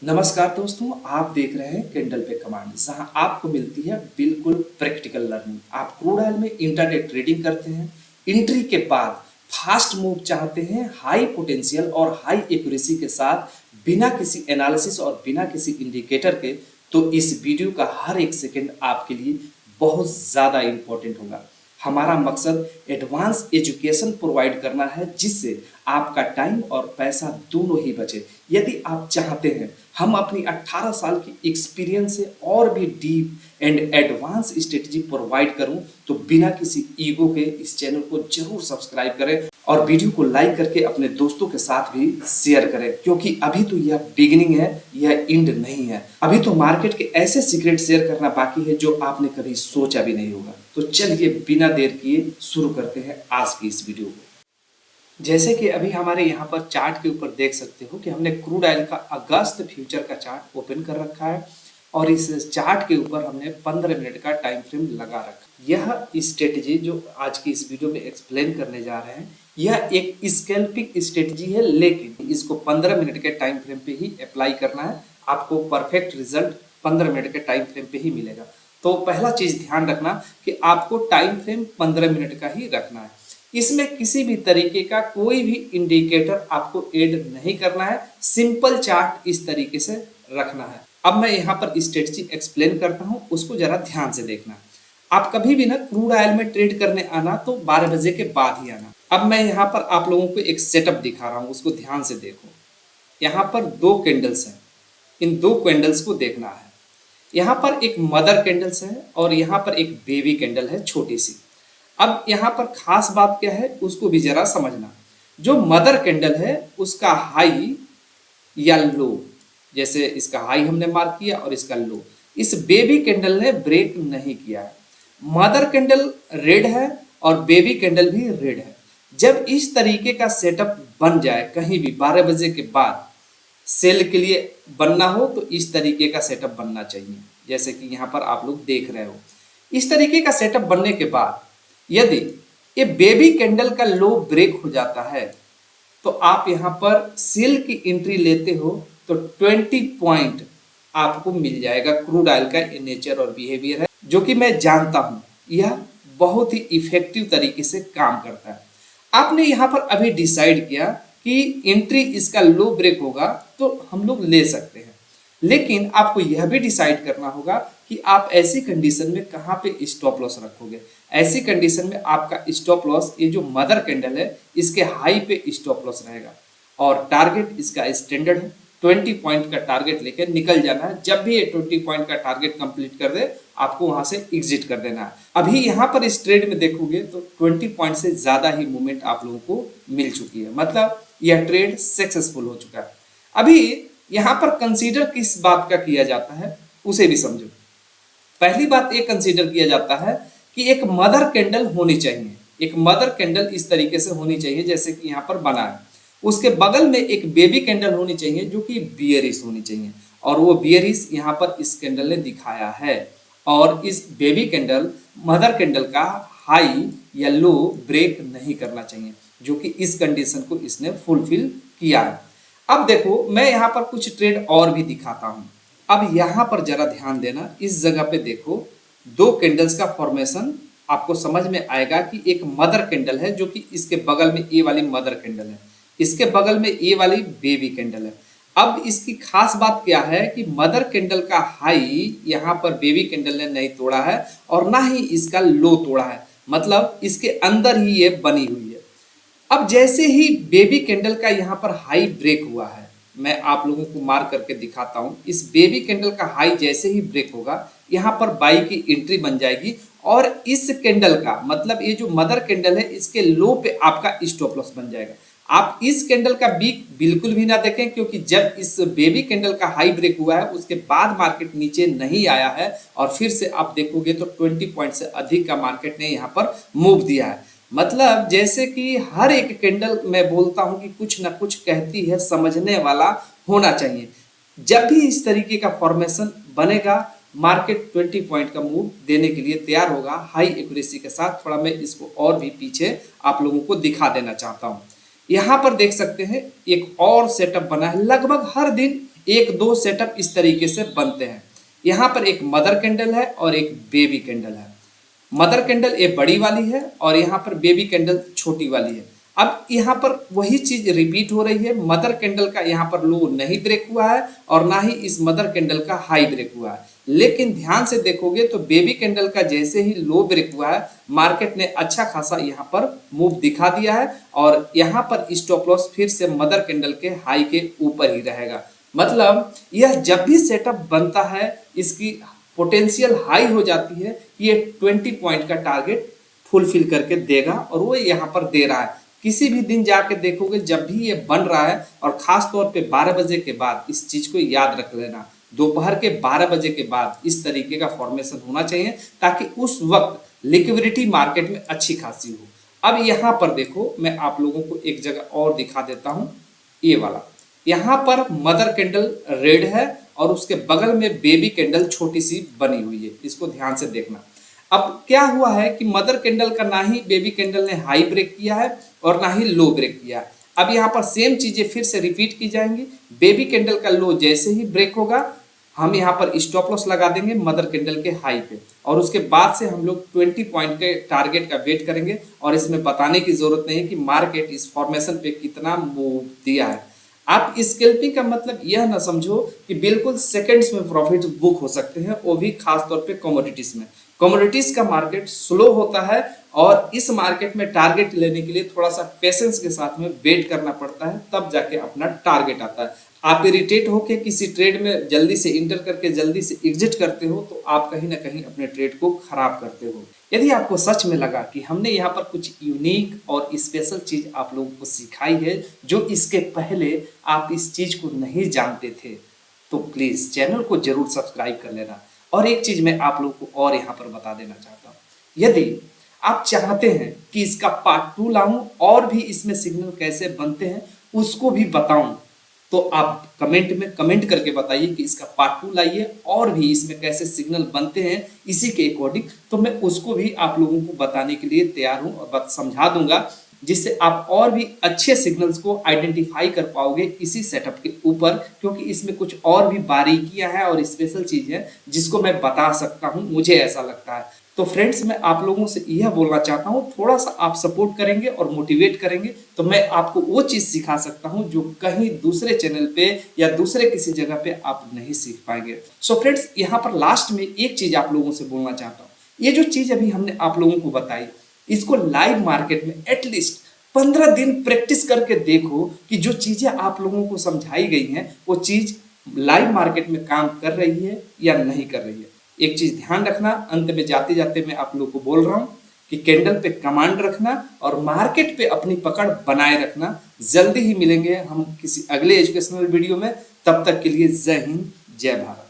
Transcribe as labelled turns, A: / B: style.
A: नमस्कार दोस्तों, आप देख रहे हैं कैंडल पे कमांड, जहां आपको मिलती है बिल्कुल प्रैक्टिकल लर्निंग। आप क्रूड ऑयल में इंट्राडे ट्रेडिंग करते हैं, एंट्री के बाद फास्ट मूव चाहते हैं, हाई पोटेंशियल और हाई एक्यूरेसी के साथ, बिना किसी एनालिसिस और बिना किसी इंडिकेटर के, तो इस वीडियो का हर एक सेकंड आपके लिए बहुत ज़्यादा इंपॉर्टेंट होगा। हमारा मकसद एडवांस एजुकेशन प्रोवाइड करना है, जिससे आपका टाइम और पैसा दोनों ही बचे। यदि आप चाहते हैं हम अपनी 18 साल की एक्सपीरियंस से और भी deep and advance strategy provide करूं, तो बिना किसी ईगो के इस चैनल को जरूर सब्सक्राइब करें और वीडियो को लाइक करके अपने दोस्तों के साथ भी शेयर करें, क्योंकि अभी तो यह बिगिनिंग है, यह एंड नहीं है। अभी तो मार्केट के ऐसे सीक्रेट शेयर करना बाकी है जो आपने कभी सोचा भी नहीं होगा। तो चलिए बिना देर किए शुरू करते हैं आज की इस वीडियो को। जैसे कि अभी हमारे यहाँ पर चार्ट के ऊपर देख सकते हो कि हमने क्रूड ऑयल का अगस्त फ्यूचर का चार्ट ओपन कर रखा है और इस चार्ट के ऊपर हमने 15 मिनट का टाइम फ्रेम लगा रखा। यह स्ट्रेटजी जो आज की इस वीडियो में एक्सप्लेन करने जा रहे हैं, यह एक स्कैल्पिंग स्ट्रेटजी है, लेकिन इसको 15 मिनट के टाइम फ्रेम पे ही अप्लाई करना है। आपको परफेक्ट रिजल्ट 15 मिनट के टाइम फ्रेम पे ही मिलेगा। तो पहला चीज ध्यान रखना कि आपको टाइम फ्रेम 15 मिनट का ही रखना है। इसमें किसी भी तरीके का कोई भी इंडिकेटर आपको ऐड नहीं करना है। सिंपल चार्ट इस तरीके से रखना है। अब मैं यहाँ पर स्ट्रेटजी एक्सप्लेन करता हूँ, उसको जरा ध्यान से देखना। आप कभी भी ना क्रूड ऑयल में ट्रेड करने आना तो 12 बजे के बाद ही आना। अब मैं यहाँ पर आप लोगों को एक सेटअप दिखा रहा हूँ, उसको ध्यान से देखो। यहाँ पर दो कैंडल्स हैं, इन दो कैंडल्स को देखना है। यहाँ पर एक मदर कैंडल्स है और यहाँ पर एक बेबी कैंडल है, छोटी सी। अब यहाँ पर खास बात क्या है उसको भी जरा समझना। जो मदर कैंडल है उसका हाई या लो, जैसे इसका हाई हमने मार्क किया और इसका लो, इस बेबी कैंडल ने ब्रेक नहीं किया है। मदर कैंडल रेड है और बेबी कैंडल भी रेड है। जब इस तरीके का सेटअप बन जाए कहीं भी 12 बजे के बाद सेल के लिए बनना हो, तो इस तरीके का सेटअप बनना चाहिए, जैसे कि यहाँ पर आप लोग देख रहे हो। इस तरीके का सेटअप बनने के बाद यदि ये बेबी कैंडल का लो ब्रेक हो जाता है, तो आप यहाँ पर सेल की एंट्री लेते हो तो 20 पॉइंट आपको मिल जाएगा। क्रूड ऑयल का नेचर और बिहेवियर है, जो कि मैं जानता हूँ यह बहुत ही इफेक्टिव तरीके से काम करता है। आपने यहाँ पर अभी डिसाइड किया कि एंट्री इसका लो ब्रेक होगा तो हम लोग ले सकते हैं, लेकिन आपको यह भी डिसाइड करना होगा कि आप ऐसी कंडीशन में कहाँ पे स्टॉप लॉस रखोगे। ऐसी कंडीशन में आपका स्टॉप लॉस, ये जो मदर कैंडल है इसके हाई पे स्टॉप लॉस रहेगा और टारगेट इसका स्टैंडर्ड है 20 पॉइंट का टारगेट लेके निकल जाना है। जब भी ये 20 पॉइंट का टारगेट कंप्लीट कर दे, आपको वहां से एग्जिट कर देना है। अभी यहाँ पर इस ट्रेड में देखोगे तो 20 पॉइंट से ज्यादा ही मूवमेंट आप लोगों को मिल चुकी है, मतलब यह ट्रेड सक्सेसफुल हो चुका है। अभी यहाँ पर कंसीडर किस बात का किया जाता है उसे भी समझो। पहली बात ये कंसीडर किया जाता है कि एक मदर कैंडल होनी चाहिए। एक मदर कैंडल इस तरीके से होनी चाहिए जैसे कि यहाँ पर बना है। उसके बगल में एक बेबी कैंडल होनी चाहिए जो कि बियरिश होनी चाहिए, और वो बियरिश यहाँ पर इस कैंडल ने दिखाया है। और इस बेबी कैंडल मदर कैंडल का हाई या लो ब्रेक नहीं करना चाहिए, जो कि इस कंडीशन को इसने फुलफिल किया है। अब देखो मैं यहाँ पर कुछ ट्रेड और भी दिखाता हूँ। अब यहाँ पर जरा ध्यान देना, इस जगह पे देखो दो कैंडल्स का फॉर्मेशन आपको समझ में आएगा कि एक मदर कैंडल है जो कि इसके बगल में ए वाली मदर कैंडल है, इसके बगल में ए वाली बेबी कैंडल है। अब इसकी खास बात क्या है कि मदर कैंडल का हाई यहाँ पर बेबी कैंडल ने नहीं तोड़ा है और ना ही इसका लो तोड़ा है, मतलब इसके अंदर ही ये बनी हुई है। अब जैसे ही बेबी कैंडल का यहाँ पर हाई ब्रेक हुआ है, मैं आप लोगों को मार्क करके दिखाता हूँ। इस बेबी कैंडल का हाई जैसे ही ब्रेक होगा, यहाँ पर बाई की एंट्री बन जाएगी और इस कैंडल का मतलब ये जो मदर कैंडल है इसके लो पे आपका स्टॉप लॉस बन जाएगा। आप इस कैंडल का वीक बिल्कुल भी ना देखें, क्योंकि जब इस बेबी कैंडल का हाई ब्रेक हुआ है उसके बाद मार्केट नीचे नहीं आया है और फिर से आप देखोगे तो 20 पॉइंट से अधिक का मार्केट ने यहाँ पर मूव दिया है। मतलब जैसे कि हर एक कैंडल मैं बोलता हूं कि कुछ ना कुछ कहती है, समझने वाला होना चाहिए। जब भी इस तरीके का फॉर्मेशन बनेगा, मार्केट 20 पॉइंट का मूव देने के लिए तैयार होगा हाई एक्यूरेसी के साथ। थोड़ा मैं इसको और भी पीछे आप लोगों को दिखा देना चाहता हूं। यहाँ पर देख सकते हैं एक और सेटअप बना है। लगभग हर दिन एक दो सेटअप इस तरीके से बनते हैं। यहाँ पर एक मदर कैंडल है और एक बेबी कैंडल है। मदर कैंडल ये बड़ी वाली है और यहाँ पर बेबी कैंडल छोटी वाली है। अब यहाँ पर वही चीज रिपीट हो रही है, मदर कैंडल का यहाँ पर लो नहीं ब्रेक हुआ है और ना ही इस मदर कैंडल का हाई ब्रेक हुआ है। लेकिन ध्यान से देखोगे तो बेबी कैंडल का जैसे ही लो ब्रेक हुआ है, मार्केट ने अच्छा खासा यहाँ पर मूव दिखा दिया है और यहाँ पर स्टॉप लॉस फिर से मदर कैंडल के हाई के ऊपर ही रहेगा। मतलब यह जब भी सेटअप बनता है, इसकी पोटेंशियल हाई हो जाती है, ये 20 पॉइंट का टारगेट फुलफिल करके देगा और वो यहाँ पर दे रहा है। किसी भी दिन जाके देखोगे जब भी ये बन रहा है, और खास तौर पे 12 बजे के बाद इस चीज को याद रख लेना, दोपहर के 12 बजे के बाद इस तरीके का फॉर्मेशन होना चाहिए ताकि उस वक्त लिक्विडिटी मार्केट में अच्छी खासी हो। अब यहाँ पर देखो, मैं आप लोगों को एक जगह और दिखा देता हूँ, ये वाला यहाँ पर मदर कैंडल रेड है और उसके बगल में बेबी कैंडल छोटी सी बनी हुई है, इसको ध्यान से देखना। अब क्या हुआ है कि मदर कैंडल का ना ही बेबी कैंडल ने हाई ब्रेक किया है और ना ही लो ब्रेक किया है। अब यहाँ पर सेम चीजें फिर से रिपीट की जाएंगी। बेबी कैंडल का लो जैसे ही ब्रेक होगा, हम यहाँ पर स्टॉप लॉस लगा देंगे मदर कैंडल के हाई पे और उसके बाद से हम लोग 20 पॉइंट के टारगेट का वेट करेंगे। और इसमें बताने की जरूरत नहीं है कि मार्केट इस फॉर्मेशन पे कितना मूव दिया है। आप स्कैल्पिंग का मतलब यह ना समझो कि बिल्कुल सेकंड्स में प्रॉफिट बुक हो सकते हैं, वो भी खास तौर पे कमोडिटीज में। कमोडिटीज का मार्केट स्लो होता है और इस मार्केट में टारगेट लेने के लिए थोड़ा सा पेशेंस के साथ में वेट करना पड़ता है, तब जाके अपना टारगेट आता है। आप इरिटेट होके किसी ट्रेड में जल्दी से इंटर करके जल्दी से एग्जिट करते हो तो आप कहीं ना कहीं अपने ट्रेड को खराब करते हो। यदि आपको सच में लगा कि हमने यहाँ पर कुछ यूनिक और स्पेशल चीज आप लोगों को सिखाई है, जो इसके पहले आप इस चीज को नहीं जानते थे, तो प्लीज चैनल को जरूर सब्सक्राइब कर लेना। और एक चीज मैं आप लोगों को और यहाँ पर बता देना चाहता हूँ, यदि आप चाहते हैं कि इसका पार्ट 2 लाऊं और भी इसमें सिग्नल कैसे बनते हैं उसको भी बताऊं, तो आप कमेंट में कमेंट करके बताइए कि इसका पार्ट 2 लाइए और भी इसमें कैसे सिग्नल बनते हैं इसी के अकॉर्डिंग, तो मैं उसको भी आप लोगों को बताने के लिए तैयार हूं और समझा दूंगा, जिससे आप और भी अच्छे सिग्नल्स को आइडेंटिफाई कर पाओगे इसी सेटअप के ऊपर। क्योंकि इसमें कुछ और भी बारीकियां हैं और स्पेशल चीज है जिसको मैं बता सकता हूं, मुझे ऐसा लगता है। तो फ्रेंड्स, मैं आप लोगों से यह बोलना चाहता हूं, थोड़ा सा आप सपोर्ट करेंगे और मोटिवेट करेंगे तो मैं आपको वो चीज सिखा सकता हूं जो कहीं दूसरे चैनल पे या दूसरे किसी जगह पे आप नहीं सीख पाएंगे। सो फ्रेंड्स, यहाँ पर लास्ट में एक चीज आप लोगों से बोलना चाहता हूँ, ये जो चीज अभी हमने आप लोगों को बताई, इसको लाइव मार्केट में एटलीस्ट 15 दिन प्रैक्टिस करके देखो कि जो चीजें आप लोगों को समझाई गई हैं वो चीज लाइव मार्केट में काम कर रही है या नहीं कर रही है। एक चीज ध्यान रखना, अंत में जाते जाते मैं आप लोगों को बोल रहा हूं कि कैंडल पे कमांड रखना और मार्केट पे अपनी पकड़ बनाए रखना। जल्दी ही मिलेंगे हम किसी अगले एजुकेशनल वीडियो में, तब तक के लिए जय हिंद, जय भारत।